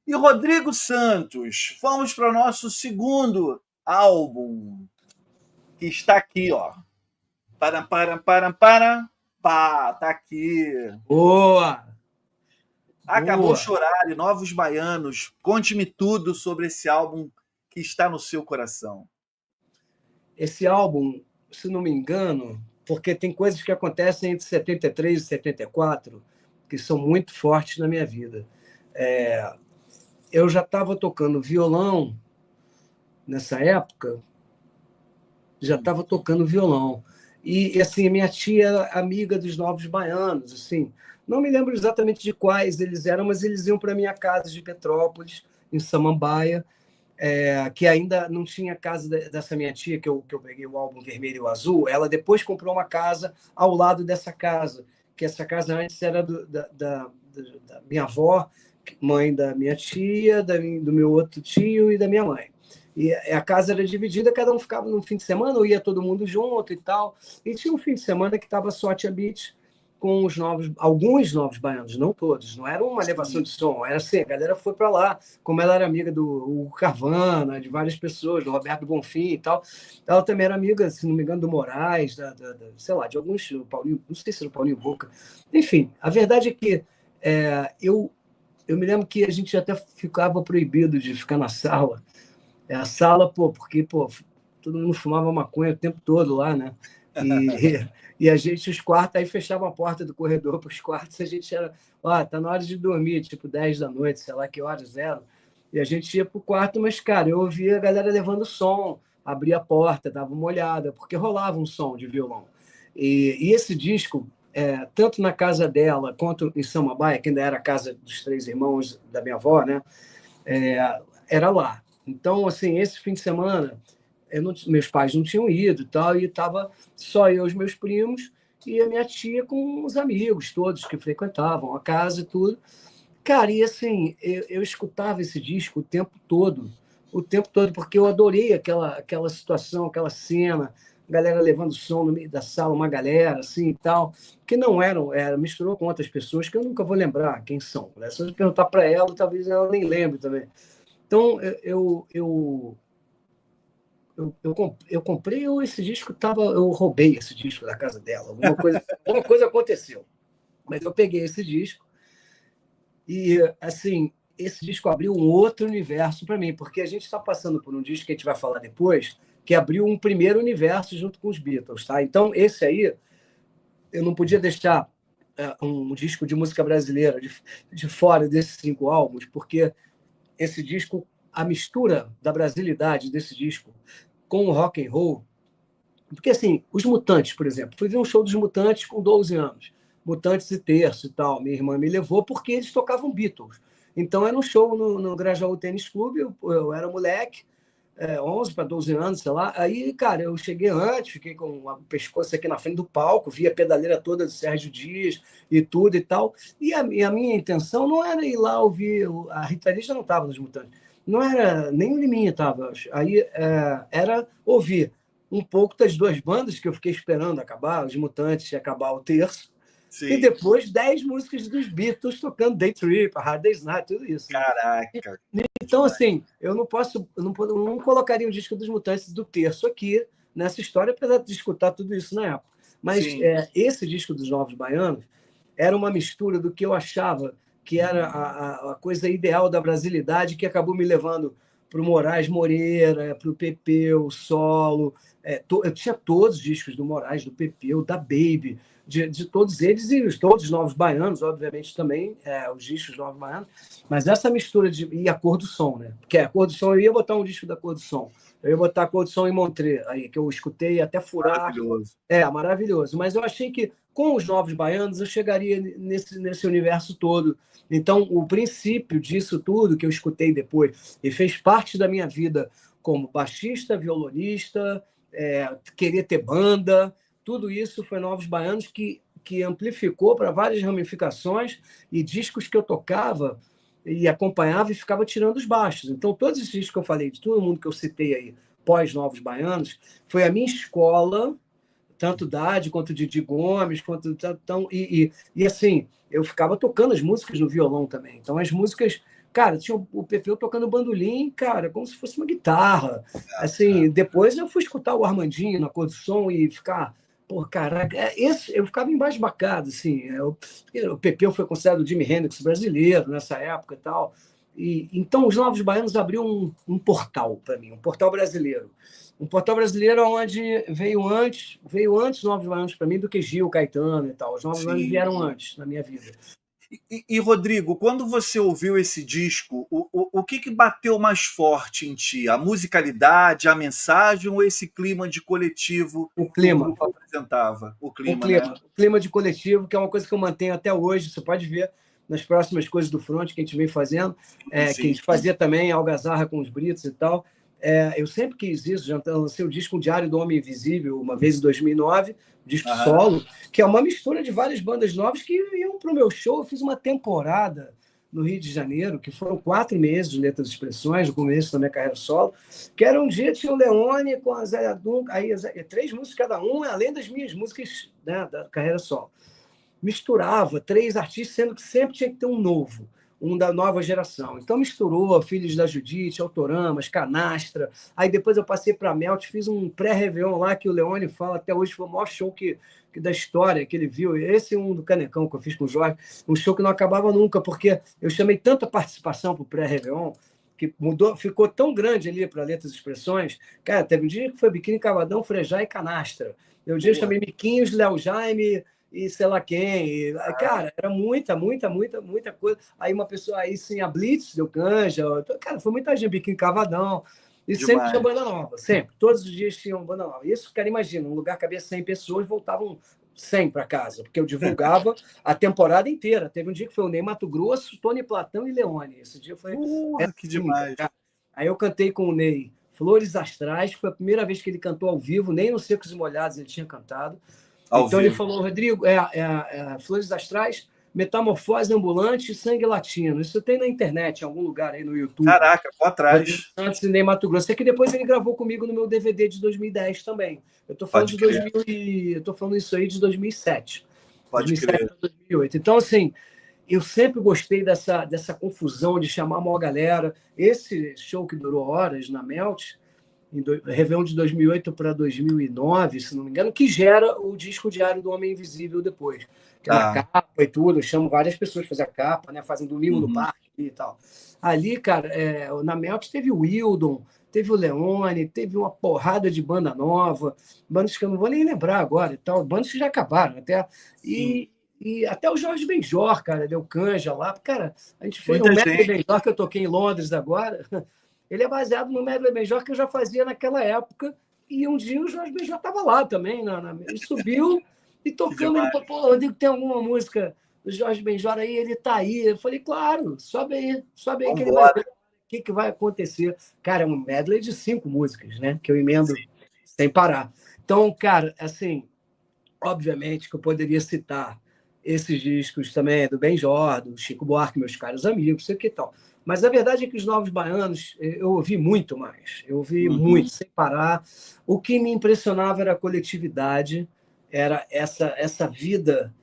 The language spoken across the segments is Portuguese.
E Rodrigo Santos, vamos para o nosso segundo álbum, que está aqui, ó. Pá, tá aqui. Boa! Acabou Chorar e Novos Baianos. Conte-me tudo sobre esse álbum que está no seu coração. Esse álbum, se não me engano, porque tem coisas que acontecem entre 73 e 74 que são muito fortes na minha vida. Eu já estava tocando violão nessa época, já estava tocando violão. E, assim, minha tia era amiga dos Novos Baianos, assim. Não me lembro exatamente de quais eles eram, mas eles iam para minha casa de Petrópolis, em Samambaia, que ainda não tinha casa dessa minha tia, que eu peguei o álbum Vermelho e o Azul. Ela depois comprou uma casa ao lado dessa casa, que essa casa antes era da minha avó, mãe da minha tia, do meu outro tio e da minha mãe. E a casa era dividida, cada um ficava no fim de semana, ou ia todo mundo junto e tal. E tinha um fim de semana que estava só a Tia Beach com alguns novos baianos, não todos. Não era uma elevação de som, era assim, a galera foi para lá, como ela era amiga do Hugo Carvana, de várias pessoas, do Roberto Bonfim e tal. Ela também era amiga, se não me engano, do Moraes, sei lá, de alguns, Paulinho, não sei se era o Paulinho Boca. Enfim, a verdade é que eu me lembro que a gente até ficava proibido de ficar na sala. A sala, porque todo mundo fumava maconha o tempo todo lá, né? E a gente, os quartos, aí fechava a porta do corredor para os quartos, a gente era, tá na hora de dormir, tipo 10 da noite, sei lá que horas eram. E a gente ia pro quarto, mas, cara, eu ouvia a galera levando som, abria a porta, dava uma olhada, porque rolava um som de violão. E esse disco, tanto na casa dela quanto em Samambaia, que ainda era a casa dos três irmãos da minha avó, né? Era lá. Então, assim, esse fim de semana, meus pais não tinham ido e tal, e estava só eu e os meus primos e a minha tia com os amigos todos que frequentavam a casa e tudo. Cara, e assim, eu escutava esse disco o tempo todo, porque eu adorei aquela situação, aquela cena, galera levando som no meio da sala, uma galera assim e tal, que não misturou com outras pessoas que eu nunca vou lembrar quem são, né? Se eu perguntar para ela, talvez ela nem lembre também. Então, eu comprei esse disco, eu roubei esse disco da casa dela. Alguma coisa aconteceu. Mas eu peguei esse disco e, assim, esse disco abriu um outro universo para mim, porque a gente está passando por um disco que a gente vai falar depois, que abriu um primeiro universo junto com os Beatles, tá? Então, esse aí, eu não podia deixar um disco de música brasileira de fora desses 5 álbuns, porque esse disco, a mistura da brasilidade desse disco com o rock and roll, porque assim, os Mutantes, por exemplo, fui ver um show dos Mutantes com 12 anos, Mutantes e Terço e tal, minha irmã me levou porque eles tocavam Beatles, então era um show no Grajaú Tênis Clube, eu era moleque, 11 para 12 anos, sei lá. Aí, cara, eu cheguei antes, fiquei com o pescoço aqui na frente do palco, vi a pedaleira toda do Sérgio Dias e tudo e tal. E a minha intenção não era ir lá ouvir. A Rita Lee já não estava nos Mutantes. Não era, nem o Liminha estava. Aí era ouvir um pouco das duas bandas que eu fiquei esperando acabar, os Mutantes e acabar o Terço. Sim. E depois 10 músicas dos Beatles tocando Day Trip, Hard Day's Night, tudo isso. Caraca! Então, assim, eu não colocaria um disco dos Mutantes do Terço aqui nessa história, apesar de escutar tudo isso na época. Mas esse disco dos Novos Baianos era uma mistura do que eu achava que era a coisa ideal da brasilidade, que acabou me levando para o Moraes Moreira, para o Pepeu, Solo. Eu tinha todos os discos do Moraes, do Pepeu, da Baby, de todos eles, e todos os Novos Baianos, obviamente, também, os discos dos Novos Baianos. Mas essa mistura e a Cor do Som, né? Porque a Cor do Som, eu ia botar um disco da Cor do Som. Eu ia botar a Cor do Som em Montreux, aí, que eu escutei até furar. Maravilhoso. Maravilhoso. Mas eu achei que com os Novos Baianos eu chegaria nesse universo todo. Então, o princípio disso tudo que eu escutei depois e fez parte da minha vida como baixista, violonista, querer ter banda, tudo isso foi Novos Baianos que amplificou para várias ramificações e discos que eu tocava e acompanhava e ficava tirando os baixos. Então, todos esses discos que eu falei, de todo mundo que eu citei aí, pós-Novos Baianos, foi a minha escola, tanto Dade quanto Didi Gomes, e assim, eu ficava tocando as músicas no violão também. Então, as músicas, cara, tinha o Pepeu tocando bandolim, cara, como se fosse uma guitarra. Assim, depois eu fui escutar o Armandinho na cor do som e ficar, pô, caraca, eu ficava embasbacado, assim. O Pepeu foi considerado o Jimi Hendrix brasileiro nessa época e tal. Então, os Novos Baianos abriu um portal para mim, um portal brasileiro. Um portal brasileiro onde veio antes os Novos Baianos para mim do que Gil, Caetano e tal. Os Novos Baianos vieram antes na minha vida. Rodrigo, quando você ouviu esse disco, o que bateu mais forte em ti? A musicalidade, a mensagem ou esse clima de coletivo que o grupo apresentava? O clima, né? O clima de coletivo, que é uma coisa que eu mantenho até hoje. Você pode ver nas próximas coisas do Front que a gente vem fazendo, que a gente fazia também, Algazarra com os Britos e tal. Eu sempre quis isso, já lancei o disco Diário do Homem Invisível, uma vez em 2009, disco solo, que é uma mistura de várias bandas novas que iam para o meu show. Eu fiz uma temporada no Rio de Janeiro, que foram 4 meses de Letras e Expressões, no começo da minha carreira solo, que era um dia tinha o Leone com a Zélia Duncan, aí 3 músicas cada um, além das minhas músicas, né, da carreira solo. Misturava 3 artistas, sendo que sempre tinha que ter um novo, um da nova geração. Então misturou Filhos da Judite, Autoramas, Canastra. Aí depois eu passei para a Melt, fiz um pré-réveillon lá que o Leone fala até hoje foi o maior show da história que ele viu. Esse é um do Canecão que eu fiz com o Jorge, um show que não acabava nunca, porque eu chamei tanta participação para o pré-réveillon que ficou tão grande ali para Letras e Expressões. Cara, teve um dia que foi Biquíni Cavadão, Frejá e Canastra. Um dia eu chamei Miquinhos, Léo Jaime e sei lá quem. Cara, era muita coisa. Aí uma pessoa aí sim, a Blitz, deu Canja. Cara, foi muita gente, Biquíni Cavadão. E sempre tinha banda nova, sempre. Todos os dias tinham banda nova. Isso, cara, imagina, um lugar cabia 100 pessoas, voltavam 100 para casa, porque eu divulgava a temporada inteira. Teve um dia que foi o Ney Matogrosso, Tony Platão e Leone. Esse dia foi... que demais. Cara. Aí eu cantei com o Ney Flores Astrais, que foi a primeira vez que ele cantou ao vivo, nem no Secos e Molhados ele tinha cantado. Então ele falou, Rodrigo, Flores Astrais, Metamorfose Ambulante e Sangue Latino. Isso tem na internet, em algum lugar aí no YouTube. Caraca, vou atrás. Antes de Ney Mato Grosso. É que depois ele gravou comigo no meu DVD de 2010 também. Eu estou falando eu tô falando isso aí de 2007. Pode 2007 crer. a 2008. Então, assim, eu sempre gostei dessa confusão de chamar a maior galera. Esse show que durou horas na Melt, Réveillon de 2008 para 2009, se não me engano, que gera o disco Diário do Homem Invisível depois. Que é uma capa e tudo, eu chamo várias pessoas para fazer a capa, né? Fazem domingo no parque e tal. Ali, cara, na Melt teve o Wildon, teve o Leone, teve uma porrada de banda nova, bandas que eu não vou nem lembrar agora e tal, bandas que já acabaram até. E até o Jorge Benjor, cara, deu Canja lá. Cara, a gente fez um Medley Benjor que eu toquei em Londres agora. Ele é baseado no Medley Benjor que eu já fazia naquela época. E um dia o Jorge Benjor estava lá também. Ele subiu e tocando. Ele falou, pô, Rodrigo, tem alguma música do Jorge Benjor aí? Ele tá aí. Eu falei, claro, sobe aí que ele vai ver o que vai acontecer. Cara, é um medley de 5 músicas, né? Que eu emendo sem parar. Então, cara, assim, obviamente que eu poderia citar esses discos também do Benjor, do Chico Buarque, meus caros amigos, sei que tal. Mas a verdade é que os Novos Baianos eu ouvi muito mais. Eu ouvi muito, sem parar. O que me impressionava era a coletividade, era essa vida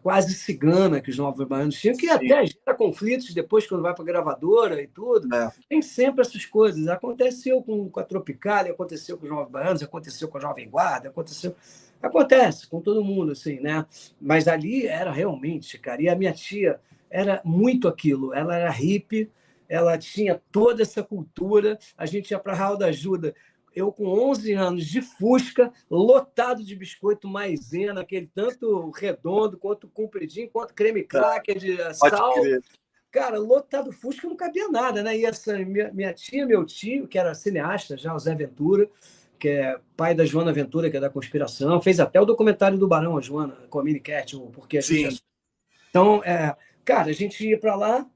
quase cigana que os Novos Baianos tinham, que até gera conflitos depois, quando vai para a gravadora e tudo. Tem sempre essas coisas. Aconteceu com a Tropicália, aconteceu com os Novos Baianos, aconteceu com a Jovem Guarda, acontece com todo mundo, assim, né? Mas ali era realmente, cara, e a minha tia era muito aquilo, ela era hippie, ela tinha toda essa cultura, a gente ia para a Raul da Ajuda, eu com 11 anos, de Fusca, lotado de biscoito maisena, aquele tanto redondo, quanto compridinho, quanto creme cracker de sal. Cara, lotado Fusca, não cabia nada, né? E essa minha tia, meu tio, que era cineasta já, o Zé Ventura, que é pai da Joana Ventura, que é da Conspiração, fez até o documentário do Barão, a Joana, com a Mini Cat, porque a gente... Então, cara, a gente ia para lá,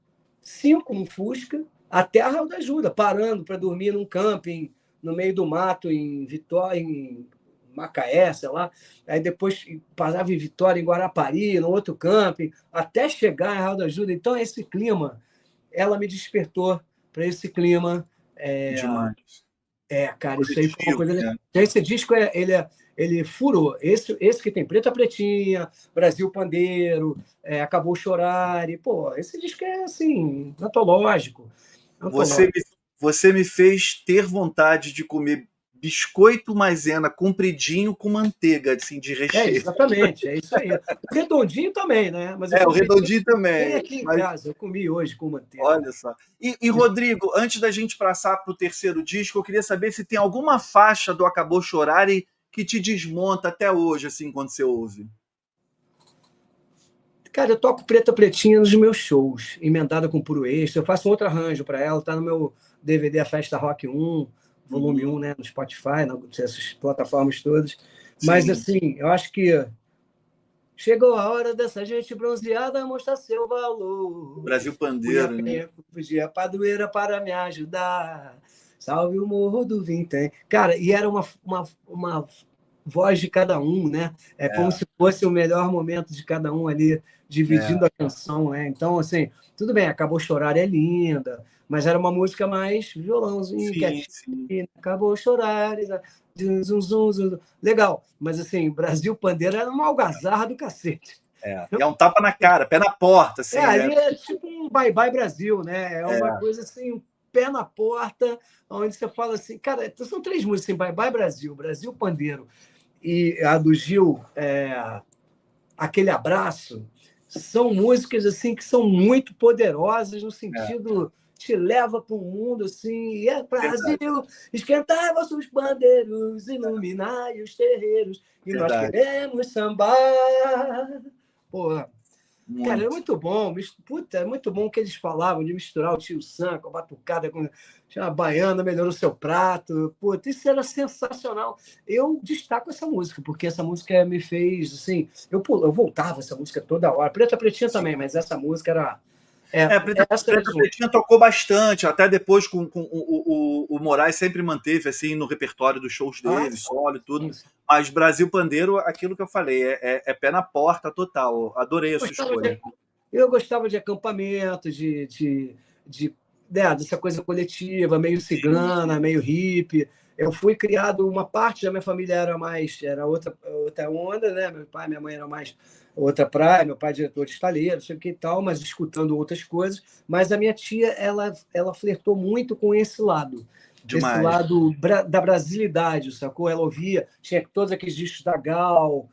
5 no Fusca, até a Raul da Ajuda, parando para dormir num camping, no meio do mato, em Vitória, em Macaé, sei lá. Aí depois passava em Vitória, em Guarapari, no outro camping, até chegar a Raul da Ajuda. Então, esse clima, ela me despertou para esse clima. Demais. Cara, isso aí foi uma coisa... Esse disco, ele ele furou. Esse que tem Preta Pretinha, Brasil Pandeiro, Acabou Chorar, e, pô, esse disco é, assim, antológico. Você me, você me fez ter vontade de comer biscoito maisena compridinho com manteiga, assim, de recheio. Exatamente, é isso aí. O redondinho também, né? Mas O redondinho tem também. aqui em casa, eu comi hoje com manteiga. Olha só. E Rodrigo, antes da gente passar para o terceiro disco, eu queria saber se tem alguma faixa do Acabou Chorar que te desmonta até hoje, assim, quando você ouve. Cara, eu toco Preta Pretinha nos meus shows, emendada com Puro Extra. Eu faço um outro arranjo para ela, tá no meu DVD A Festa Rock 1, volume 1, né, no Spotify, nessas plataformas todas. Mas, assim, eu acho que chegou a hora dessa gente bronzeada mostrar seu valor. Brasil Pandeiro, né? Fui a padroeira para me ajudar. Salve o Morro do Vintém. Cara, e era uma voz de cada um, né? Como se fosse o melhor momento de cada um ali, dividindo a canção, né? Então, assim, tudo bem, Acabou Chorar é linda, mas era uma música mais violãozinho, quietinho, Acabou Chorar, zum, zum, zum. Legal, mas assim, Brasil Pandeiro era uma algazarra do cacete. É um tapa na cara, pé na porta. Assim, ali é tipo um bye-bye Brasil, né? É uma coisa assim, pé na porta, onde você fala assim, cara, são 3 músicas, assim, Bye Bye Brasil, Brasil Pandeiro e a do Gil, Aquele Abraço, são músicas assim que são muito poderosas no sentido te leva para um mundo assim, e é Brasil, esquentai vossos bandeiros, iluminai os terreiros, e nós queremos sambar. Porra, cara, é muito bom. Puta, é muito bom que eles falavam de misturar o Tio Sam com a batucada, com a baiana, melhorou o seu prato. Puta, isso era sensacional. Eu destaco essa música, porque essa música me fez, assim... Eu voltava essa música toda hora. Preta Pretinha também, mas essa música era... Preta Pretinha tocou bastante, até depois com o Moraes sempre manteve assim no repertório dos shows dele, solo e tudo. Mas Brasil Pandeiro, aquilo que eu falei, é pé na porta total. Adorei a sua escolha. Eu gostava de acampamento, dessa coisa coletiva, meio cigana, meio hippie. Eu fui criado, uma parte da minha família era outra onda, né? Meu pai e minha mãe eram mais outra praia, meu pai é diretor de estaleiro, não sei o que e tal, mas escutando outras coisas. Mas a minha tia, ela flertou muito com esse lado. Demais. Esse lado da brasilidade, sacou? Ela ouvia, tinha todos aqueles discos da Gal,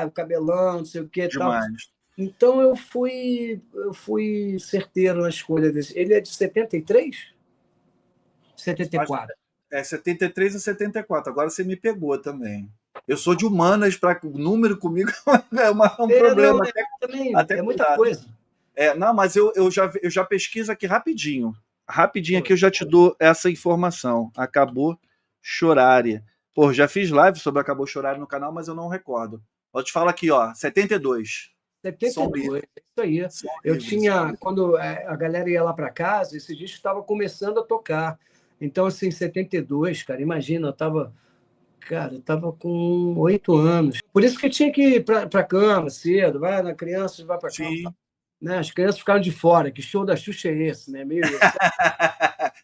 o cabelão, não sei o que e tal. Então eu fui certeiro na escolha desse. Ele é de 73? 74. 73 e 74. Agora você me pegou também. Eu sou de humanas, para o número comigo é um problema. Não, até é muita coisa. Não, mas eu já pesquiso aqui rapidinho. Rapidinho aqui eu já te dou essa informação. Acabou Chorar. Pô, já fiz live sobre Acabou Chorar no canal, mas eu não recordo. Eu te falo aqui, ó, 72. 72, isso aí. Eu tinha, quando a galera ia lá para casa, esse disco estava começando a tocar. Então, assim, 72, cara, imagina, eu tava com 8 anos. Por isso que eu tinha que ir para a cama cedo, vai na criança, vai para a cama. Né? As crianças ficaram de fora, que show da Xuxa é esse, né? Meio